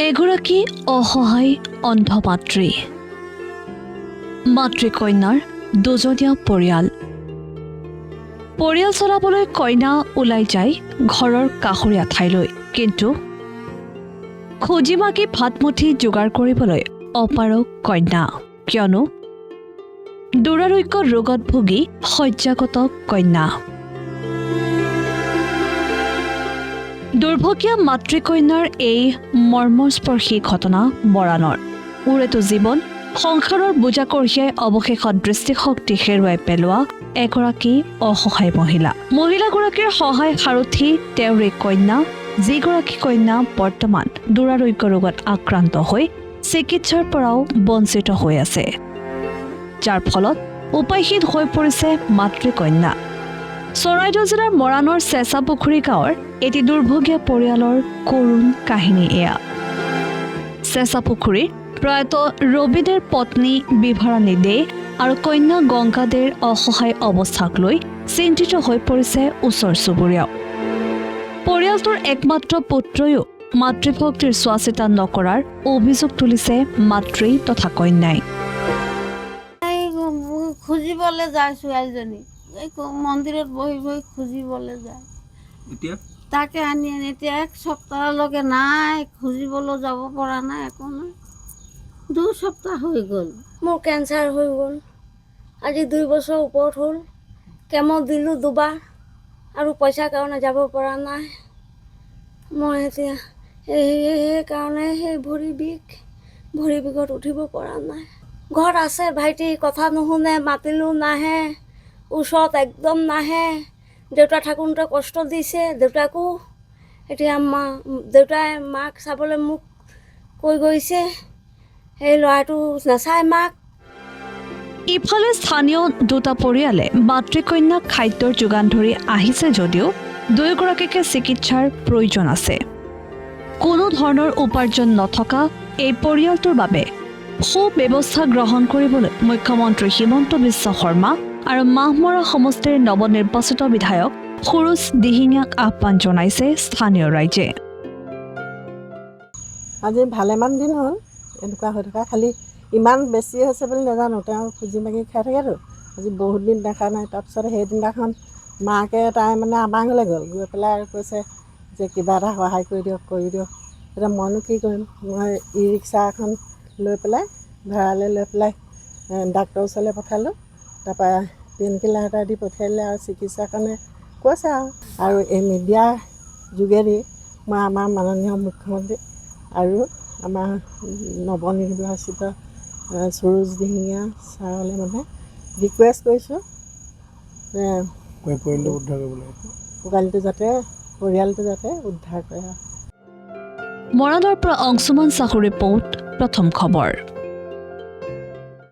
এগৰাকী অসহায় অন্ধ মাতৃ কন্যাৰ দুজনীয়া পৰিয়াল চলাবলৈ কন্যা ওলাই যায় ঘৰৰ কাষৰীয়া ঠাইলৈ, কিন্তু খুজি মাগি ভাতমুঠি যোগাৰ কৰিবলৈ অপাৰগ কন্যা, কিয়নো দুৰাৰোগ্য ৰোগত ভুগি শয্যাগত কন্যা। দুৰ্ভগীয়া মাতৃকন্যাৰ এই মৰ্মস্পৰ্শী ঘটনা মৰাণৰ। উৰেটো জীৱন সংসাৰৰ বোজা কঢ়িয়াই অৱশেষত দৃষ্টিশক্তি হেৰুৱাই পেলোৱা এগৰাকী অসহায় মহিলাগৰাকীৰ সহায় সাৰথি তেওঁৰ এই কন্যা, যিগৰাকী কন্যা বৰ্তমান দুৰাৰোগ্য ৰোগত আক্ৰান্ত হৈ চিকিৎসাৰ পৰাও বঞ্চিত হৈ আছে, যাৰ ফলত উপায়হীন হৈ পৰিছে মাতৃকন্যা। চৰাইদেউ জিলাৰ মৰাণৰ চেঁচাপুখুৰী গাঁৱৰ এটি দুৰ্ভগীয়া পৰিয়ালৰ কৰুণ কাহিনী এয়া। চেঁচাপুখুৰীৰ প্ৰয়াত ৰবিদেৰ পত্নী বিভাৰাণী দে আৰু কন্যা গংগা দেৰ অসহায় অৱস্থাক লৈ চিন্তিত হৈ পৰিছে ওচৰ চুবুৰীয়াও। পৰিয়ালটোৰ একমাত্ৰ পুত্ৰয়ো মাতৃভক্তিৰ চোৱা চিতা নকৰাৰ অভিযোগ তুলিছে মাতৃ তথা কন্যাই। খুজিবলৈ যায় ছোৱালীজনী, মন্দিৰত বহি বহি খুজিবলৈ যায়, তাকে আনি এতিয়া এক সপ্তাহলৈকে নাই, খুজিবলৈ যাব পৰা নাই, একো নাই। 2 সপ্তাহ হৈ গ'ল। মোৰ কেঞ্চাৰ হৈ গ'ল, আজি 2 বছৰ ওপৰত হ'ল। কেমো দিলোঁ 2বাৰ আৰু পইচাৰ কাৰণে যাব পৰা নাই। মই এতিয়া সেইকাৰণে সেই ভৰি বিষত উঠিব পৰা নাই। ঘৰত আছে ভাইটি, কথা নুশুনে, মাতিলেও নাহে, ওচৰত একদম নাহে। দেউতা থাকোঁতে কষ্ট দিছে দেউতাকো, এতিয়া দেউতাই মাক চাবলৈ মোক কৈ গৈছে, সেই ল'ৰাটো নাচায় মাক। ইফালে স্থানীয় দুটা পৰিয়ালে মাতৃকন্যাক খাদ্যৰ যোগান ধৰি আহিছে যদিও দুয়োগৰাকীকে চিকিৎসাৰ প্ৰয়োজন আছে। কোনো ধৰণৰ উপাৰ্জন নথকা এই পৰিয়ালটোৰ বাবে সুব্যৱস্থা গ্ৰহণ কৰিবলৈ মুখ্যমন্ত্ৰী হিমন্ত বিশ্ব শৰ্মা আৰু মাহমৰা সমষ্টিৰ নৱনিৰ্বাচিত বিধায়ক সুৰুজ দিহিঙীয়াক আহ্বান জনাইছে স্থানীয় ৰাইজে। আজি ভালেমান দিন হ'ল এনেকুৱা হৈ থকা, খালি ইমান বেছি হৈছে বুলি নাজানো, তেওঁ খুজি মাগি খাই থাকেতো। আজি বহুত দিন দেখা নাই। তাৰপিছত সেইদিনাখন মাকে তাই মানে আমাৰ ঘৰলৈ গ'ল, গৈ পেলাই আৰু কৈছে যে কিবা এটা সহায় কৰি দিয়ক। এতিয়া মইনো কি কৰিম, মই ই-ৰিক্সা এখন লৈ পেলাই ভাড়ালৈ লৈ পেলাই ডাক্তৰৰ ওচৰলৈ পঠালোঁ। তাৰপৰা পেইন কিলাৰ এটা দি পঠিয়ালে আৰু চিকিৎসাৰ কাৰণে কৈছে আৰু এই মিডিয়াৰ যোগেদি মই আমাৰ মাননীয় মুখ্যমন্ত্ৰী আৰু আমাৰ নৱনিৰ্বাচিত সুৰুজ দিহিঙীয়া ছাৰলৈ মানে ৰিকুৱেষ্ট কৰিছোঁ পৰিয়ালটো যাতে উদ্ধাৰ কৰে। মৰাণৰ পৰা অংশুমান চাহু ৰিপৰ্ট, প্ৰথম খবৰ।